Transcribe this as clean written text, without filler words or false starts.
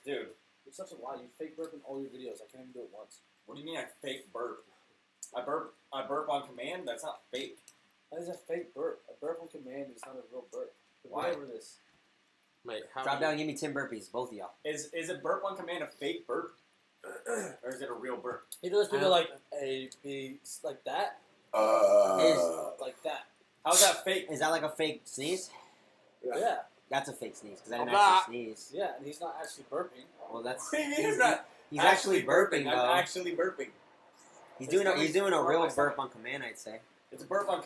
Dude, You're such a lie. You fake burp in all your videos. I can't even do it once. what do you mean I fake burp? I burp on command? That's not fake. That is a fake burp. A burp on command is not a real burp. Why? Whatever it is. Mate, how Drop down and give me 10 burpees, both of y'all. Is a burp on command a fake burp? Or is it a real burp? You know those people like A, B, like that? Like that. How's that fake? Is that like a fake sneeze? Yeah. That's a fake sneeze, because I didn't Blah. actually sneeze. Yeah, and he's not actually burping. Well, that's... What do you mean he's not He's actually burping, though. I'm actually burping. He's doing a real burp on command, I'd say. It's a burp on